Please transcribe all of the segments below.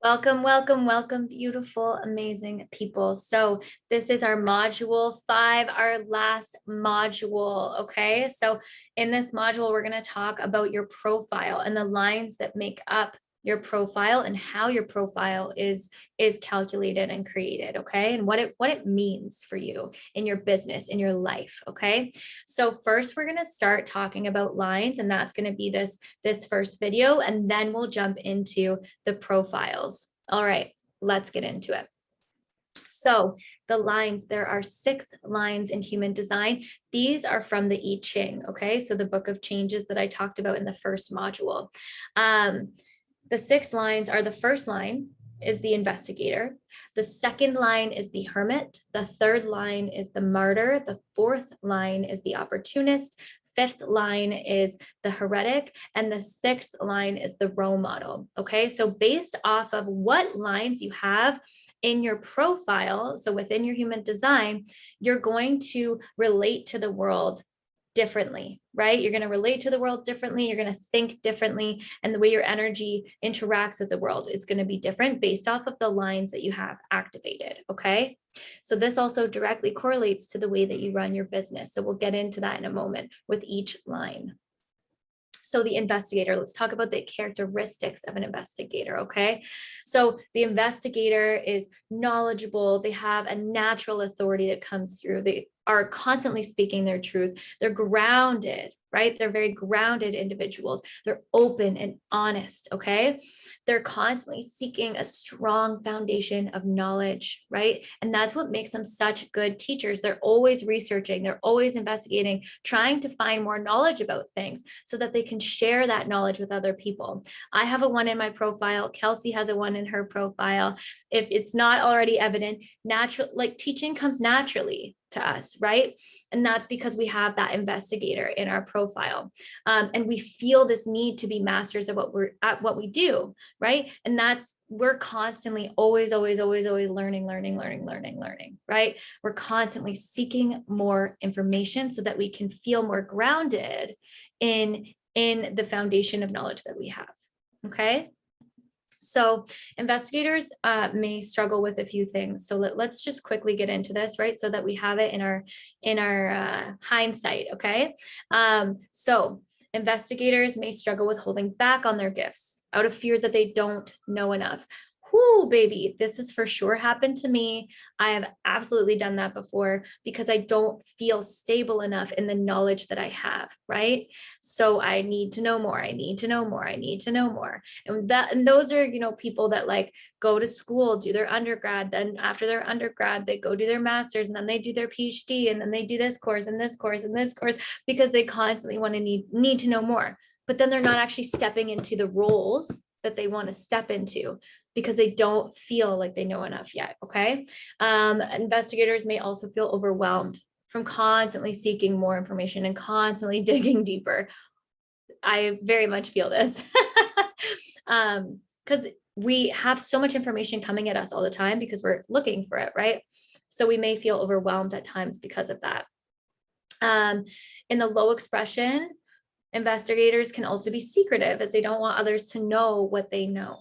Welcome, welcome, welcome, beautiful, amazing people. So this is our module 5, our last module, okay? So in this module, we're going to talk about your profile and the lines that make up your profile and how your profile is calculated and created, okay? And what it means for you in your business, in your life, okay? So first we're going to start talking about lines, and that's going to be this first video, and then we'll jump into the profiles. All right, let's get into it. So the lines, there are 6 lines in human design. These are from the I Ching, okay? So the book of changes that I talked about in the first module. The 6 lines are: the first line is the investigator. The second line is the hermit. The third line is the martyr. The fourth line is the opportunist. Fifth line is the heretic, and the sixth line is the role model. Okay, so based off of what lines you have in your profile, so within your human design, you're going to relate to the world differently, right? You're going to relate to the world differently. You're going to think differently. And the way your energy interacts with the world is going to be different based off of the lines that you have activated. Okay. So this also directly correlates to the way that you run your business. So we'll get into that in a moment with each line. So the investigator, let's talk about the characteristics of an investigator, okay? So the investigator is knowledgeable. They have a natural authority that comes through. They are constantly speaking their truth. They're grounded, right? They're very grounded individuals. They're open and honest, okay? They're constantly seeking a strong foundation of knowledge, right? And that's what makes them such good teachers. They're always researching, they're always investigating, trying to find more knowledge about things so that they can share that knowledge with other people. I have a 1 in my profile. Kelsey has a 1 in her profile. If it's not already evident, natural, like teaching comes naturally to us, right? And that's because we have that investigator in our profile. And we feel this need to be masters of what we do, right? And we're constantly always learning, right? We're constantly seeking more information so that we can feel more grounded in the foundation of knowledge that we have. Okay. So investigators may struggle with a few things. So let's just quickly get into this, right? So that we have it in our hindsight, okay? So investigators may struggle with holding back on their gifts out of fear that they don't know enough. Whoo, baby, this has for sure happened to me. I have absolutely done that before because I don't feel stable enough in the knowledge that I have, right? So I need to know more. I need to know more. I need to know more. And those are, people that like go to school, do their undergrad, then after their undergrad, they go do their master's, and then they do their PhD, and then they do this course and this course and this course because they constantly want to need to know more. But then they're not actually stepping into the roles that they want to step into because they don't feel like they know enough yet, okay? Investigators may also feel overwhelmed from constantly seeking more information and constantly digging deeper. I very much feel this because we have so much information coming at us all the time because we're looking for it, right? So we may feel overwhelmed at times because of that. In the low expression, investigators can also be secretive as they don't want others to know what they know.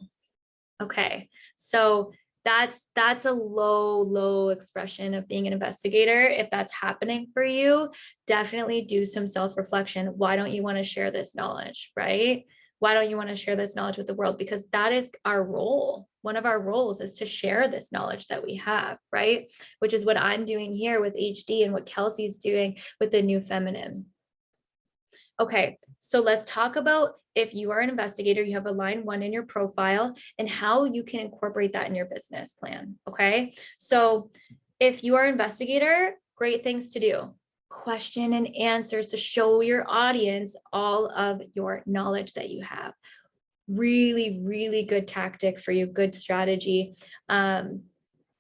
Okay, so that's a low expression of being an investigator. If that's happening for you, definitely do some self-reflection. Why don't you want to share this knowledge, right? Why don't you want to share this knowledge with the world? Because that is our role. One of our roles is to share this knowledge that we have, right? Which is what I'm doing here with HD and what Kelsey's doing with the new feminine. Okay, so let's talk about if you are an investigator, you have a line 1 in your profile and how you can incorporate that in your business plan. Okay, so if you are an investigator, great things to do. Question and answers to show your audience all of your knowledge that you have. Really good tactic for you, good strategy.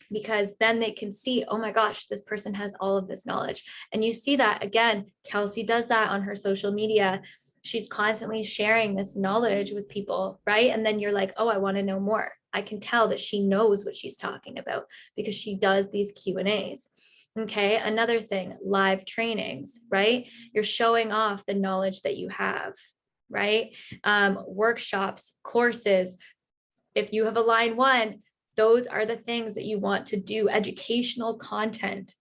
Because then they can see, oh my gosh, this person has all of this knowledge. And you see that again, Kelsey does that on her social media. She's constantly sharing this knowledge with people, right? And then you're like, oh, I want to know more. I can tell that she knows what she's talking about because she does these Q&As. Okay, another thing, live trainings, right? You're showing off the knowledge that you have, right? Workshops, courses, if you have a line 1, those are the things that you want to do, educational content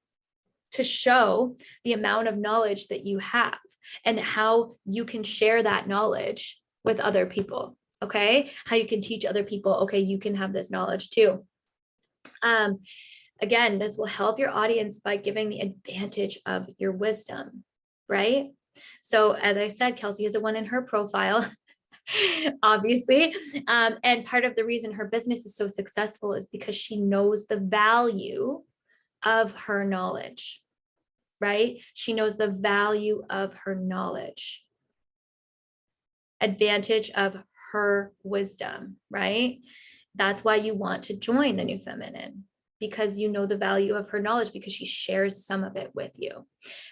to show the amount of knowledge that you have and how you can share that knowledge with other people. Okay. How you can teach other people, okay, you can have this knowledge too. Again, this will help your audience by giving the advantage of your wisdom, right? So as I said, Kelsey has a 1 in her profile. Obviously. And part of the reason her business is so successful is because she knows the value of her knowledge, right? She knows the value of her knowledge, advantage of her wisdom, right? That's why you want to join the New Feminine, because you know the value of her knowledge, because she shares some of it with you.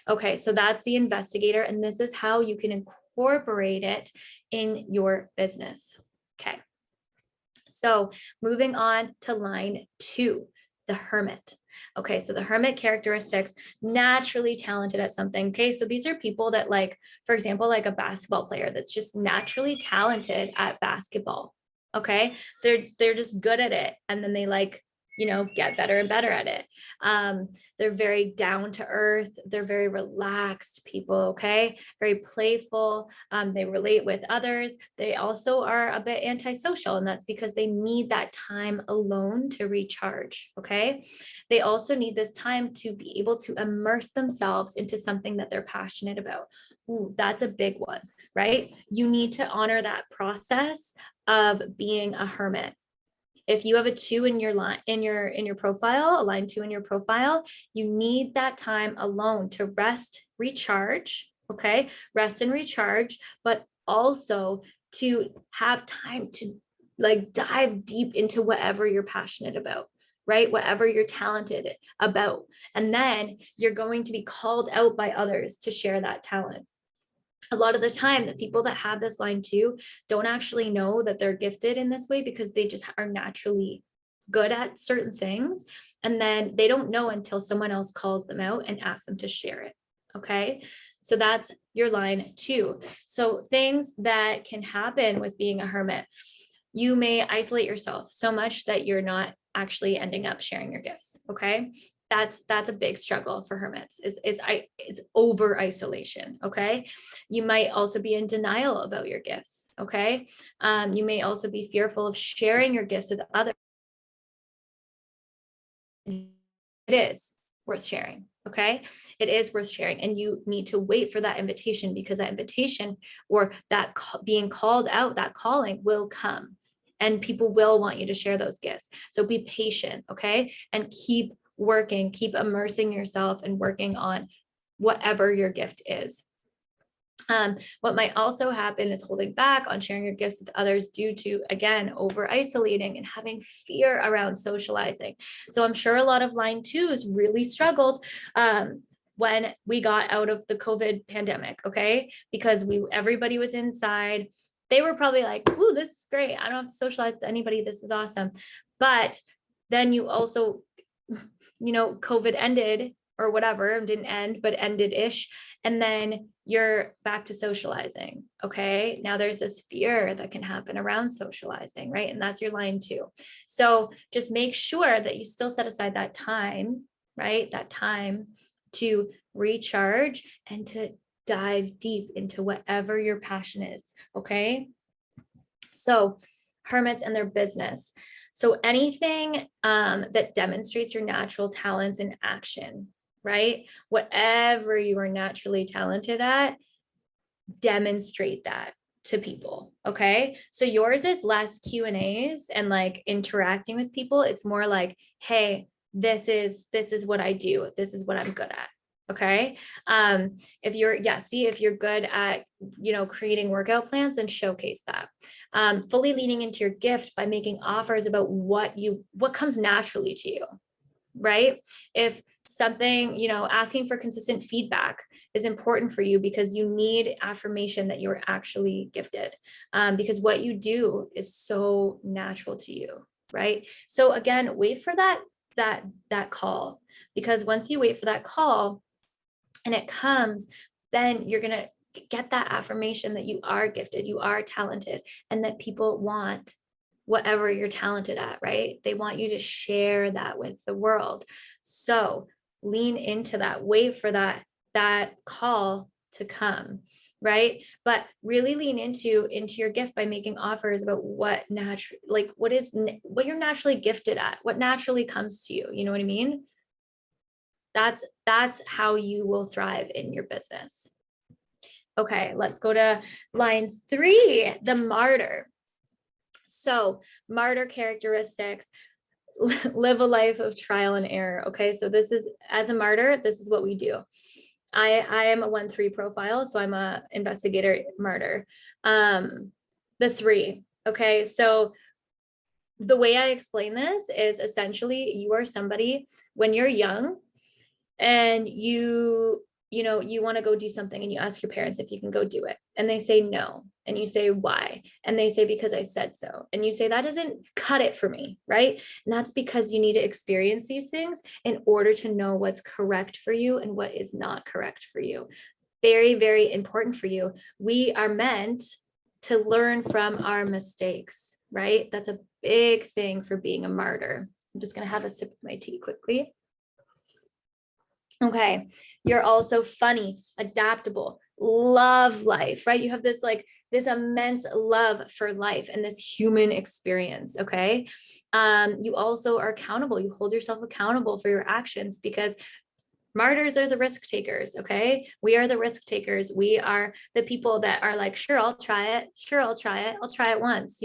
Okay, so that's the investigator, and this is how you can incorporate it in your business. Okay, so moving on to line 2, the hermit. Okay, so the hermit characteristics, naturally talented at something. Okay, so these are people that, like, for example, like a basketball player that's just naturally talented at basketball. Okay, they're just good at it, and then they get better and better at it. They're very down to earth. They're very relaxed people. Okay, very playful. They relate with others. They also are a bit antisocial, and that's because they need that time alone to recharge. Okay, they also need this time to be able to immerse themselves into something that they're passionate about. Ooh, that's a big one, right? You need to honor that process of being a hermit. If you have a 2 in your line, in your profile, a line 2 in your profile, you need that time alone to rest, recharge, okay? Rest and recharge, but also to have time to like dive deep into whatever you're passionate about, right? Whatever you're talented about. And then you're going to be called out by others to share that talent. A lot of the time, the people that have this line 2 don't actually know that they're gifted in this way, because they just are naturally good at certain things. And then they don't know until someone else calls them out and asks them to share it. Okay. So that's your line 2. So things that can happen with being a hermit: you may isolate yourself so much that you're not actually ending up sharing your gifts. Okay. That's a big struggle for hermits, is over isolation. Okay. You might also be in denial about your gifts. Okay. You may also be fearful of sharing your gifts with others. It is worth sharing. Okay. It is worth sharing. And you need to wait for that invitation, because that invitation, or that being called out, that calling will come, and people will want you to share those gifts. So be patient. Okay. And keep working, keep immersing yourself and working on whatever your gift is. What might also happen is holding back on sharing your gifts with others due to, again, over isolating and having fear around socializing. So I'm sure a lot of line 2s really struggled when we got out of the COVID pandemic, okay? Because everybody was inside. They were probably like, ooh, this is great. I don't have to socialize with anybody. This is awesome. But then you also, COVID ended, or whatever, didn't end, but ended-ish. And then you're back to socializing. Okay. Now there's this fear that can happen around socializing, right? And that's your line 2. So just make sure that you still set aside that time, right? That time to recharge and to dive deep into whatever your passion is. Okay. So hermits and their business. So anything that demonstrates your natural talents in action, right? Whatever you are naturally talented at, demonstrate that to people. Okay. So yours is less Q&As and like interacting with people. It's more like, hey, this is what I do. This is what I'm good at. Okay. If you're good at, creating workout plans, then showcase that. Fully leaning into your gift by making offers about what comes naturally to you, right? If something, asking for consistent feedback is important for you, because you need affirmation that you're actually gifted, because what you do is so natural to you, right? So again, wait for that call, because once you wait for that call and it comes, then you're going to get that affirmation that you are gifted, you are talented, and that people want whatever you're talented at, right? They want you to share that with the world. So lean into that, wait for that call to come, right? But really lean into your gift by making offers about what what you're naturally gifted at, what naturally comes to you. You know what I mean? That's how you will thrive in your business. Okay, let's go to line 3, the martyr. So, martyr characteristics: live a life of trial and error. Okay, so this is, as a martyr, this is what we do. I am a 1-3 profile, so I'm a investigator martyr. The 3. Okay, so the way I explain this is essentially you are somebody when you're young and you want to go do something and you ask your parents if you can go do it and they say no, and you say why, and they say because I said so, and you say that doesn't cut it for me, right? And that's because you need to experience these things in order to know what's correct for you and what is not correct for you. Very, very important for you. We are meant to learn from our mistakes, right? That's a big thing for being a martyr. I'm just going to have a sip of my tea quickly. Okay, you're also funny, adaptable, love life, right? You have this immense love for life and this human experience. Okay. You also are accountable. You hold yourself accountable for your actions because martyrs are the risk takers. Okay. We are the risk takers. We are the people that are like, sure, I'll try it. Sure, I'll try it. I'll try it once.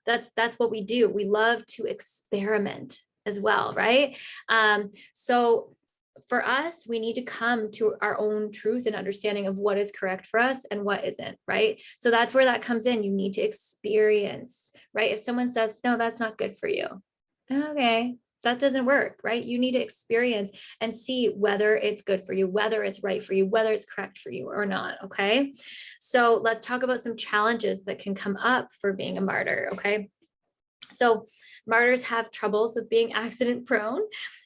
That's what we do. We love to experiment as well. Right. So for us, we need to come to our own truth and understanding of what is correct for us and what isn't, right? So that's where that comes in. You need to experience, right? If someone says, no, that's not good for you. Okay, that doesn't work, right? You need to experience and see whether it's good for you, whether it's right for you, whether it's correct for you or not, okay? So let's talk about some challenges that can come up for being a martyr, okay? So martyrs have troubles with being accident prone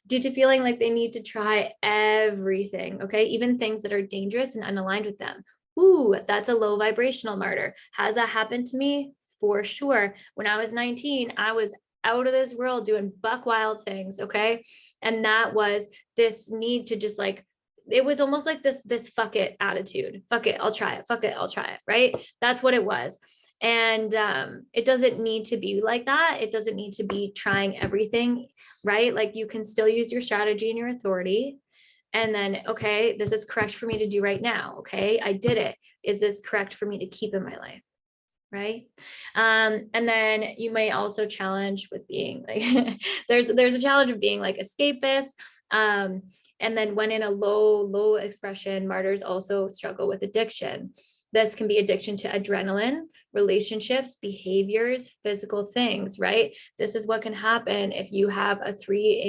due to feeling like they need to try everything, okay? Even things that are dangerous and unaligned with them. Ooh, that's a low vibrational martyr. Has that happened to me? For sure. When I was 19, I was out of this world doing buck wild things, okay? And that was this need to just it was almost like this fuck it attitude. Fuck it, I'll try it. Fuck it, I'll try it, right? That's what it was. And it doesn't need to be like that. It doesn't need to be trying everything, right? Like you can still use your strategy and your authority. And then, okay, this is correct for me to do right now. Okay, I did it. Is this correct for me to keep in my life? Right. And then you may also challenge with being like, there's a challenge of being like escapist. And then when in a low expression, martyrs also struggle with addiction. This can be addiction to adrenaline, relationships, behaviors, physical things, right? This is what can happen if you have a 3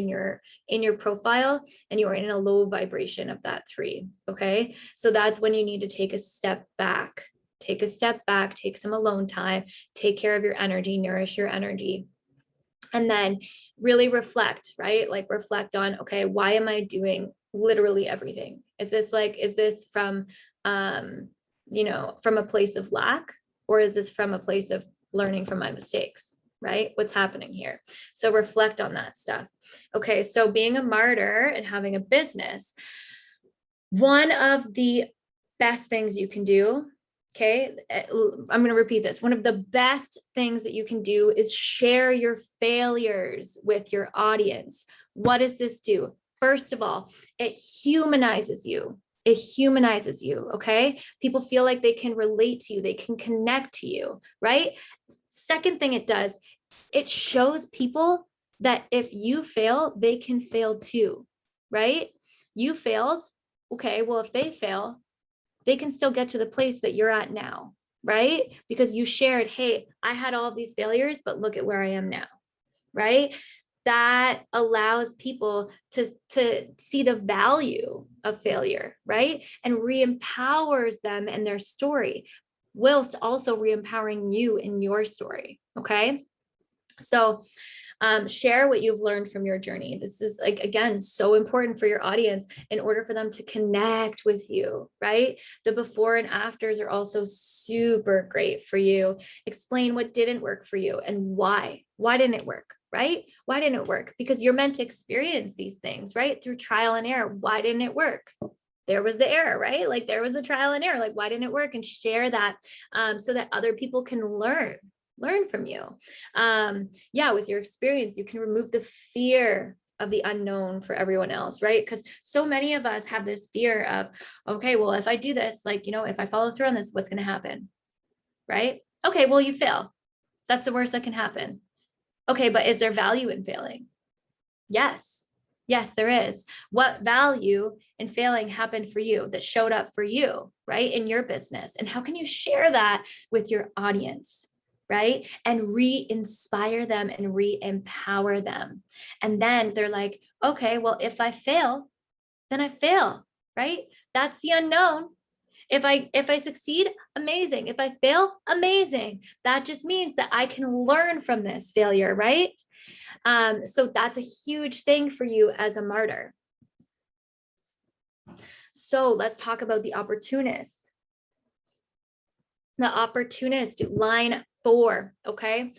in your profile and you are in a low vibration of that 3. Okay. So that's when you need to take a step back. Take some alone time, take care of your energy, nourish your energy. And then really reflect, right? Like reflect on, okay, why am I doing literally everything? Is this from, from a place of lack, or is this from a place of learning from my mistakes, right? What's happening here? So reflect on that stuff. Okay. So being a martyr and having a business, one of the best things you can do, okay, I'm going to repeat this. One of the best things that you can do is share your failures with your audience. What does this do? First of all, it humanizes you. It humanizes you, okay? People feel like they can relate to you. They can connect to you, right? Second thing it does, it shows people that if you fail, they can fail too, right? You failed. Okay, well, if they fail, they can still get to the place that you're at now, right? Because you shared, hey, I had all of these failures, but look at where I am now, right? That allows people to see the value of failure, right? And re-empowers them and their story, whilst also re-empowering you in your story, okay? So share what you've learned from your journey. This is, like, again, so important for your audience in order for them to connect with you, right? The before and afters are also super great for you. Explain what didn't work for you and why. Why didn't it work, right? Why didn't it work? Because you're meant to experience these things, right? Through trial and error. Why didn't it work? There was the error, right? Like, there was a trial and error. Like, why didn't it work? And share that so that other people can learn from you. Yeah, with your experience, you can remove the fear of the unknown for everyone else, right? Because so many of us have this fear of, okay, well, if I do this, like, if I follow through on this, what's going to happen, right? Okay, well, you fail. That's the worst that can happen. Okay, but is there value in failing? Yes. Yes, there is. What value in failing happened for you that showed up for you, right, in your business? And how can you share that with your audience, right? And re-inspire them and re-empower them. And then they're like, okay, well, if I fail, then I fail, right? That's the unknown. If I succeed, amazing. If I fail, amazing. That just means that I can learn from this failure, right? So that's a huge thing for you as a martyr. So let's talk about the opportunist. The opportunist, line 4, okay?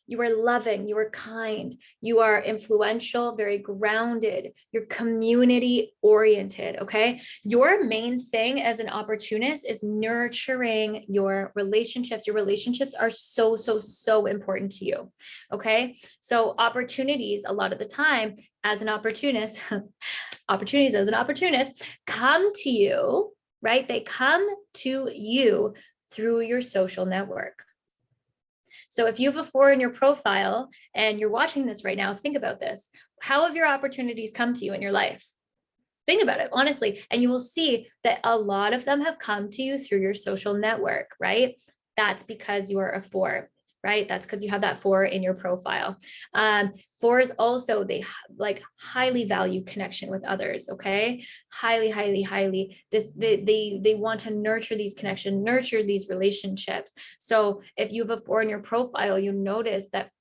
You are loving, you are kind, you are influential, very grounded, you're community oriented, okay? Your main thing as an opportunist is nurturing your relationships. Your relationships are so, so, so important to you, okay? So opportunities, a lot of the time, as an opportunist, opportunities as an opportunist come to you, right? They come to you through your social network. So if you have a 4 in your profile and you're watching this right now, think about this. How have your opportunities come to you in your life? Think about it, honestly, and you will see that a lot of them have come to you through your social network, right? That's because you are a 4, right? That's because you have that 4 in your profile. 4s also, they like highly value connection with others, okay? Highly, highly, highly. They want to nurture these connections, nurture these relationships. So if you have a 4 in your profile, you notice that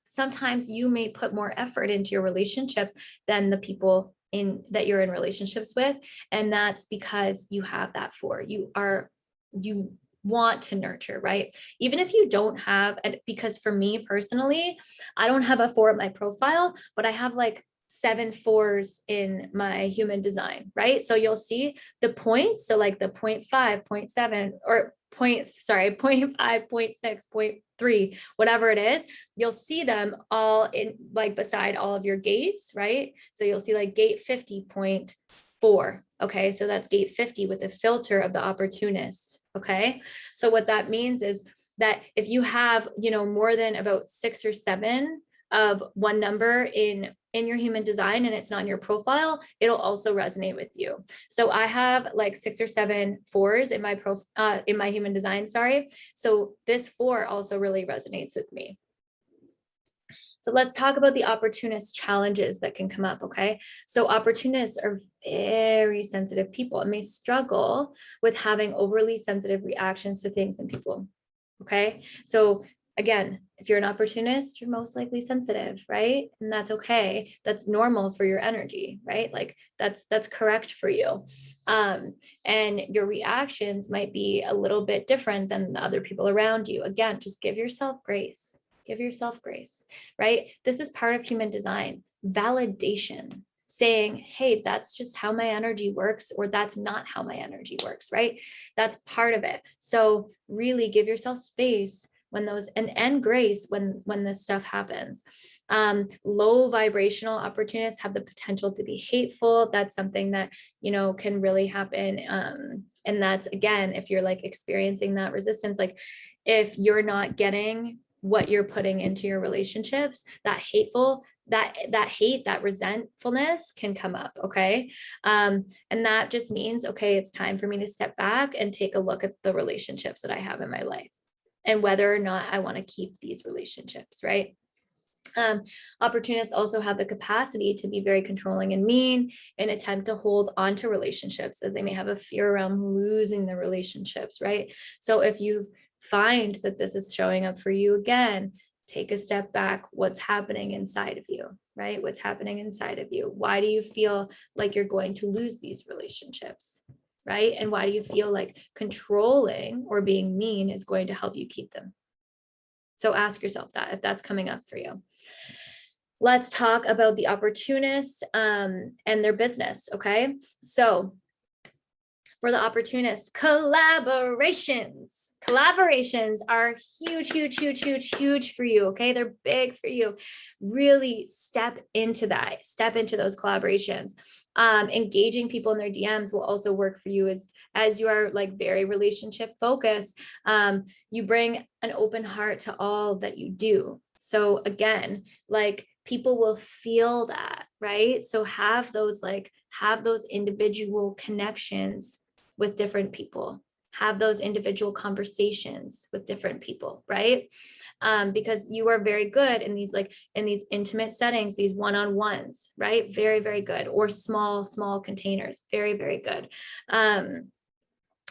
sometimes you may put more effort into your relationships than the people that you're in relationships with, and that's because you have that 4. You want to nurture, right? Even if you don't have, and because for me personally, I don't have a 4 at my profile, but I have like 7 4s in my human design, right? So you'll see the points, so like the 0.5, 0.7, or 0.5, 0.6, 0.3, whatever it is, you'll see them all in, like, beside all of your gates, right? So you'll see like gate 50.4. Okay, so that's gate 50 with the filter of the opportunist. Okay, so what that means is that if you have, more than about 6 or 7 of one number in your human design and it's not in your profile, it'll also resonate with you. So I have like 6 or 7 4s in my human design, sorry. So this 4 also really resonates with me. So let's talk about the opportunist challenges that can come up, okay? So opportunists are very sensitive people and may struggle with having overly sensitive reactions to things and people, okay? So again, if you're an opportunist, you're most likely sensitive, right? And that's okay. That's normal for your energy, right? Like that's correct for you. And your reactions might be a little bit different than the other people around you. Again, just give yourself grace. Give yourself grace, right? This is part of human design, validation, saying, hey, that's just how my energy works, or that's not how my energy works, right? That's part of it. So really give yourself space when those, and grace when this stuff happens. Low vibrational opportunists have the potential to be hateful. That's something that, can really happen. And that's, again, if you're like experiencing that resistance, like if you're not getting what you're putting into your relationships, that hate, that resentfulness can come up. Okay. And that just means, okay, it's time for me to step back and take a look at the relationships that I have in my life and whether or not I want to keep these relationships, right? Opportunists also have the capacity to be very controlling and mean and attempt to hold on to relationships, as they may have a fear around losing the relationships, right? So if you find that this is showing up for you, again, take a step back. What's happening inside of you, right? What's happening inside of you? Why do you feel like you're going to lose these relationships, right? And why do you feel like controlling or being mean is going to help you keep them? So ask yourself that if that's coming up for you. Let's talk about the opportunist and their business, okay? So for the opportunists, collaborations. Collaborations are huge, huge, huge, huge, huge for you, okay? They're big for you. Really step into that, step into those collaborations. Engaging people in their DMs will also work for you as you are like very relationship focused. You bring an open heart to all that you do. So again, like people will feel that, right? So have those individual connections with different people, have those individual conversations with different people, right? Because you are very good in these intimate settings, these one-on-ones, right? Very, very good. Or small containers, very, very good.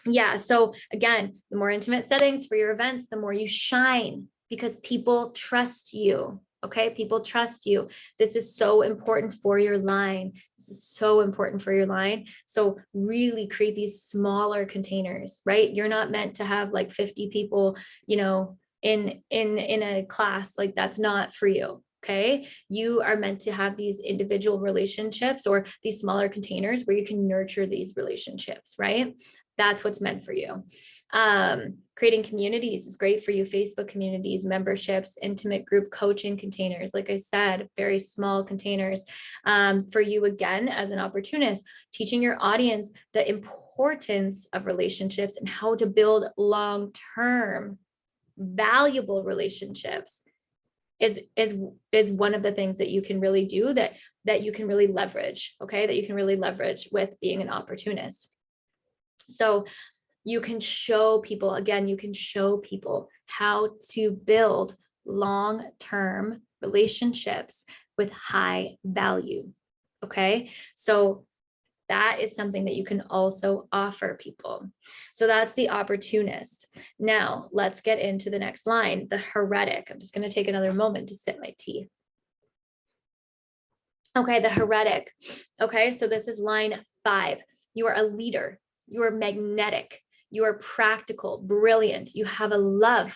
Yeah, so again, the more intimate settings for your events, the more you shine because people trust you. Okay, people trust you. This is so important for your line. This is so important for your line. So really create these smaller containers, right? You're not meant to have like 50 people, in a class. Like that's not for you. Okay, you are meant to have these individual relationships or these smaller containers where you can nurture these relationships, right? That's what's meant for you. Creating communities is great for you. Facebook communities, memberships, intimate group coaching containers. Like I said, very small containers. For you, again, as an opportunist, teaching your audience the importance of relationships and how to build long-term, valuable relationships is one of the things that you can really do that you can really leverage, okay? That you can really leverage with being an opportunist. So you can show people, again, you can show people how to build long-term relationships with high value, okay? So that is something that you can also offer people. So that's the opportunist. Now let's get into the next line, the heretic. I'm just going to take another moment to sip my tea. Okay, the heretic. Okay, so this is line 5. You are a leader. You are magnetic. You are practical, brilliant. You have a love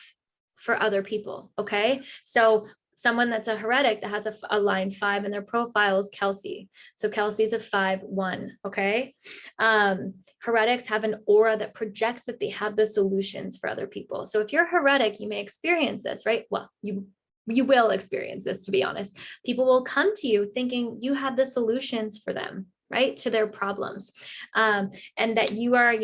for other people. Okay, so someone that's a heretic that has a line 5 in their profile is Kelsey. So Kelsey's a 5-1. Okay, heretics have an aura that projects that they have the solutions for other people. So if you're heretic, you may experience this, right? Well, you will experience this, to be honest. People will come to you thinking you have the solutions for them, right? To their problems. And that you are,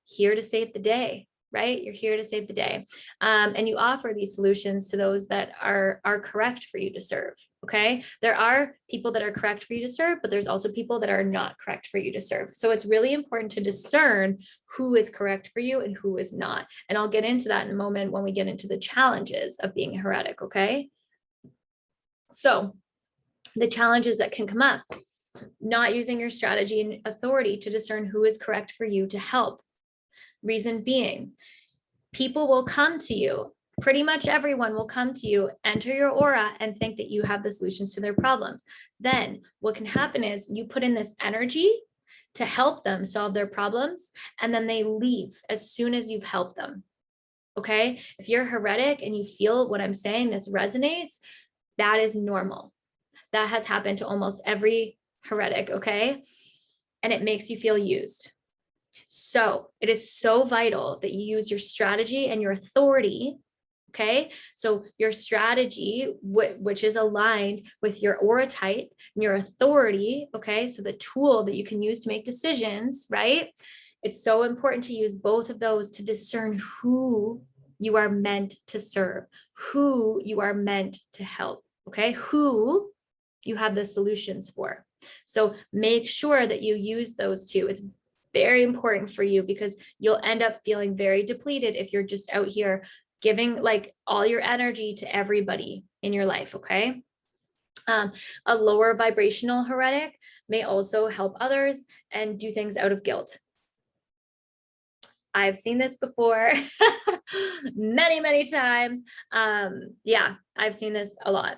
here to save the day, right? You're here to save the day. And you offer these solutions to those that are correct for you to serve. Okay. There are people that are correct for you to serve, but there's also people that are not correct for you to serve. So it's really important to discern who is correct for you and who is not. And I'll get into that in a moment when we get into the challenges of being heretic. Okay. So the challenges that can come up, not using your strategy and authority to discern who is correct for you to help. Reason being, people will come to you. Pretty much everyone will come to you, enter your aura, and think that you have the solutions to their problems. Then what can happen is you put in this energy to help them solve their problems, and then they leave as soon as you've helped them. Okay? If you're heretic and you feel what I'm saying, this resonates, that is normal. That has happened to almost every heretic, okay? And it makes you feel used. So it is so vital that you use your strategy and your authority, okay? So your strategy, which is aligned with your aura type and your authority, okay? So the tool that you can use to make decisions, right? It's so important to use both of those to discern who you are meant to serve, who you are meant to help, okay? Who you have the solutions for. So make sure that you use those two. It's very important for you because you'll end up feeling very depleted if you're just out here giving like all your energy to everybody in your life, okay? A lower vibrational heretic may also help others and do things out of guilt. I've seen this before many, many times. Yeah, I've seen this a lot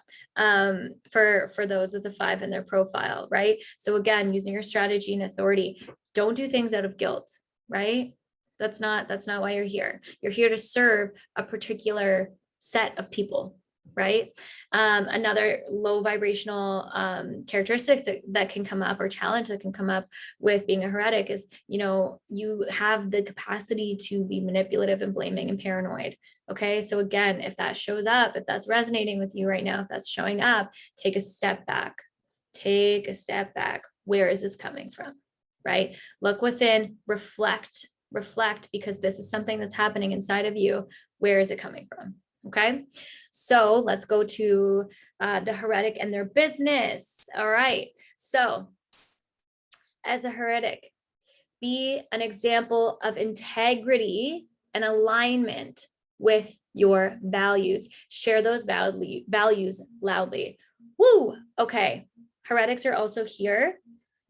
for those with the 5 in their profile, right? So again, using your strategy and authority, don't do things out of guilt, right? That's not why you're here. You're here to serve a particular set of people, right? Another low vibrational characteristics that can come up, or challenge that can come up with being a heretic, is, you have the capacity to be manipulative and blaming and paranoid. Okay, so again, if that shows up, if that's resonating with you right now, if that's showing up, take a step back. Take a step back. Where is this coming from? Right? Look within, reflect, because this is something that's happening inside of you. Where is it coming from? Okay, so let's go to the heretic and their business. All right, so as a heretic, be an example of integrity and alignment with your values. Share those values loudly. Woo! Okay, heretics are also here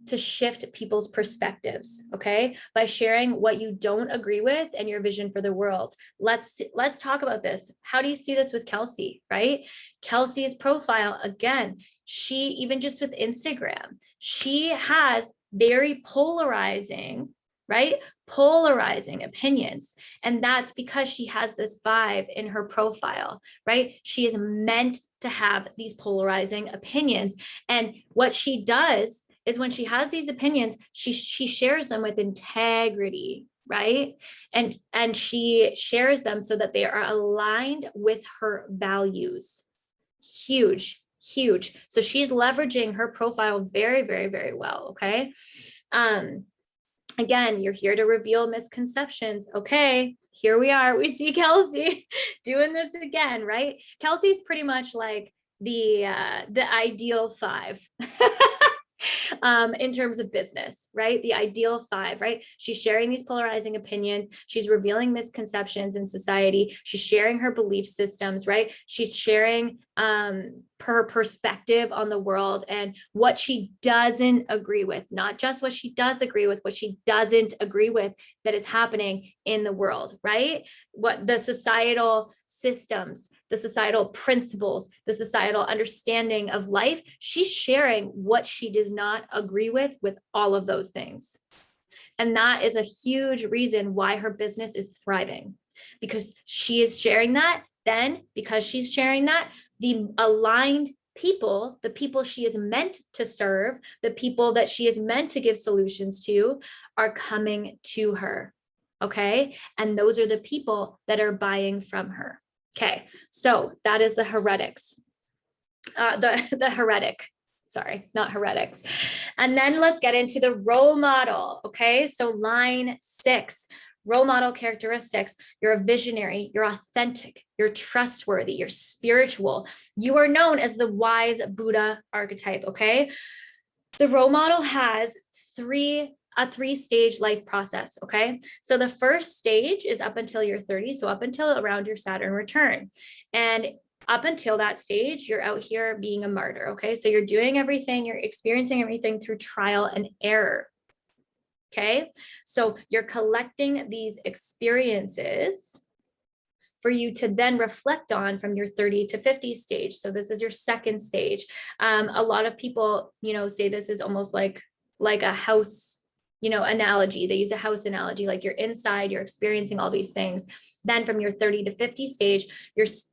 to shift people's perspectives, okay? By sharing what you don't agree with and your vision for the world. Let's talk about this. How do you see this with Kelsey, right? Kelsey's profile, again, she, even just with Instagram, she has very polarizing, right? Polarizing opinions. And that's because she has this 5 in her profile, right? She is meant to have these polarizing opinions. And what she does is, when she has these opinions, she shares them with integrity, right? And she shares them so that they are aligned with her values. Huge. So she's leveraging her profile very, very, very well. Okay. Again, you're here to reveal misconceptions. Okay, here we are. We see Kelsey doing this again, right? Kelsey's pretty much like the ideal 5. In terms of business, right? The ideal 5, right? She's sharing these polarizing opinions. She's revealing misconceptions in society. She's sharing her belief systems, right? She's sharing her perspective on the world and what she doesn't agree with, not just what she does agree with, what she doesn't agree with that is happening in the world, right? What the societal systems, the societal principles, the societal understanding of life. She's sharing what she does not agree with all of those things. And that is a huge reason why her business is thriving, because she is sharing that. Then, because she's sharing that, the aligned people, the people she is meant to serve, the people that she is meant to give solutions to, are coming to her. Okay. And those are the people that are buying from her. Okay, so that is the heretics, the heretic, sorry, not heretics. And then let's get into the role model. Okay, so line 6, role model characteristics. You're a visionary, you're authentic, you're trustworthy, you're spiritual. You are known as the wise Buddha archetype. Okay, the role model has a 3-stage life process. Okay, so the first stage is up until you're 30, so up until around your Saturn return. And up until that stage, you're out here being a martyr. Okay, so you're doing everything, you're experiencing everything through trial and error. Okay, so you're collecting these experiences for you to then reflect on from your 30 to 50 stage. So this is your second stage. A lot of people, say this is almost like a house, analogy. They use a house analogy, like you're inside, you're experiencing all these things. Then from your 30 to 50 stage,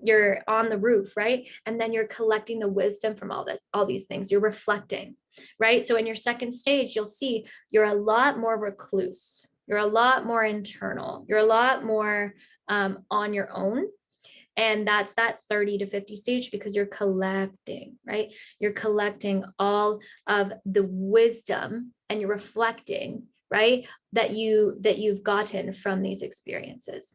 you're on the roof, right? And then you're collecting the wisdom from all these things. You're reflecting, right? So in your second stage, you'll see you're a lot more recluse. You're a lot more internal. You're a lot more on your own. And that's that 30 to 50 stage, because you're collecting, right? You're collecting all of the wisdom and you're reflecting, right? That you've gotten from these experiences.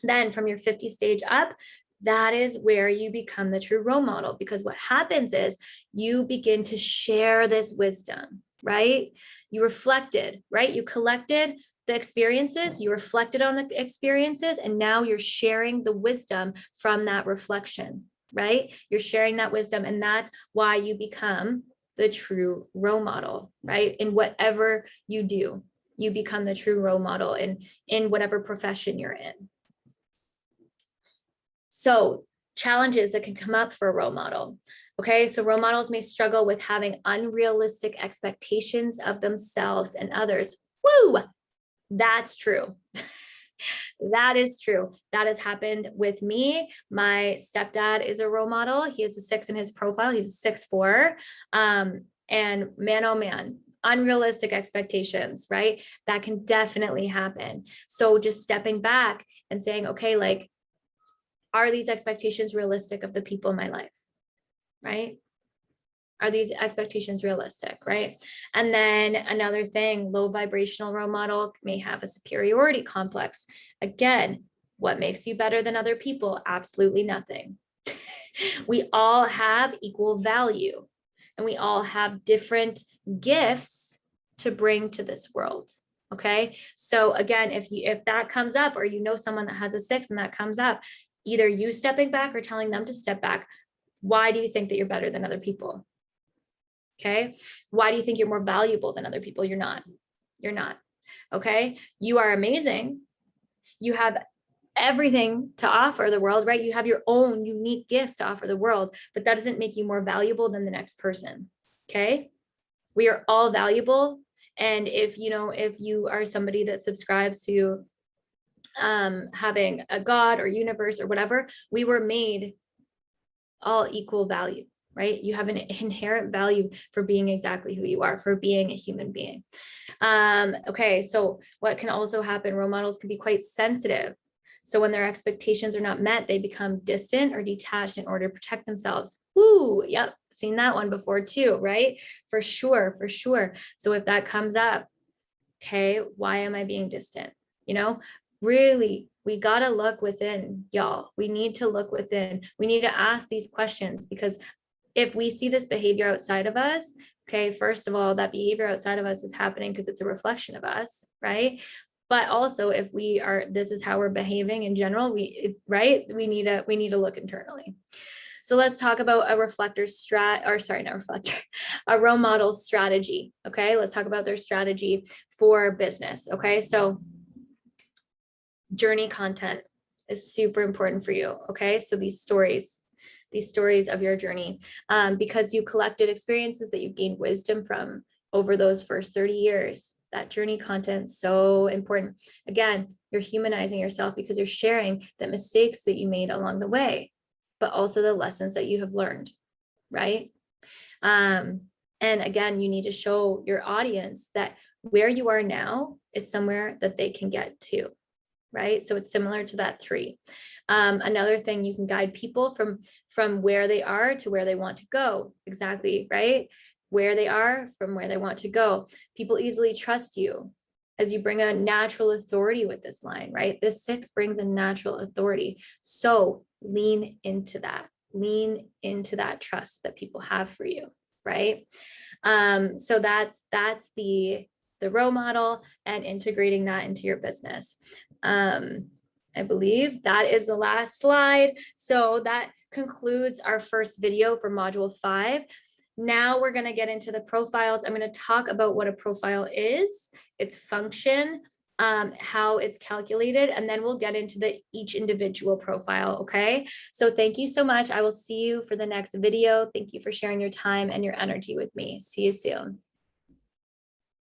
Then from your 50 stage up, that is where you become the true role model, because what happens is you begin to share this wisdom, right? You reflected, right? You collected the experiences, you reflected on the experiences, and now you're sharing the wisdom from that reflection, right? You're sharing that wisdom, and that's why you become the true role model, right? In whatever you do. you become the true role model in whatever profession you're in. So challenges that can come up for a role model. Okay, so role models may struggle with having unrealistic expectations of themselves and others. Woo, that's true. That is true. That has happened with me. My stepdad is a role model. He has a 6 in his profile. He's a 6'4". And man, oh man, unrealistic expectations, right? That can definitely happen. So just stepping back and saying, okay, like, are these expectations realistic of the people in my life, right? Are these expectations realistic, right? And then another thing, low vibrational role model may have a superiority complex. Again, what makes you better than other people? Absolutely nothing. We all have equal value, and we all have different gifts to bring to this world. Okay. So again, if that comes up, or you know someone that has a 6 and that comes up, either you stepping back or telling them to step back. Why do you think that you're better than other people? Okay. Why do you think you're more valuable than other people? You're not. You're not. Okay. You are amazing. You have everything to offer the world, right? You have your own unique gifts to offer the world, but that doesn't make you more valuable than the next person. Okay. We are all valuable. And if you are somebody that subscribes to having a God or universe or whatever, we were made all equal value, right? You have an inherent value for being exactly who you are, for being a human being. Okay, so what can also happen, role models can be quite sensitive. So when their expectations are not met, they become distant or detached in order to protect themselves. Woo, yep, seen that one before too, right? For sure, for sure. So if that comes up, okay, why am I being distant? Really, we got to look within, y'all. We need to look within. We need to ask these questions, because if we see this behavior outside of us, okay, first of all, that behavior outside of us is happening because it's a reflection of us, right? But also, if this is how we're behaving in general, we need to look internally. So let's talk about a a role model strategy. Okay, let's talk about their strategy for business. Okay, so journey content is super important for you. Okay, so these stories of your journey, because you collected experiences that you gained wisdom from over those first 30 years. That journey content is so important. Again, you're humanizing yourself because you're sharing the mistakes that you made along the way, but also the lessons that you have learned, right? And again, you need to show your audience that where you are now is somewhere that they can get to, right? So it's similar to that 3. Another thing, you can guide people from where they are to where they want to go. Exactly, right? Where they are from where they want to go. People easily trust you as you bring a natural authority with this line, right? This 6 brings a natural authority. So lean into that trust that people have for you, right? So that's the role model and integrating that into your business. I believe that is the last slide. So that concludes our first video for module 5. Now we're going to get into the profiles. I'm going to talk about what a profile is, its function, how it's calculated, and then we'll get into each individual profile. Okay. So thank you so much. I will see you for the next video. Thank you for sharing your time and your energy with me. See you soon.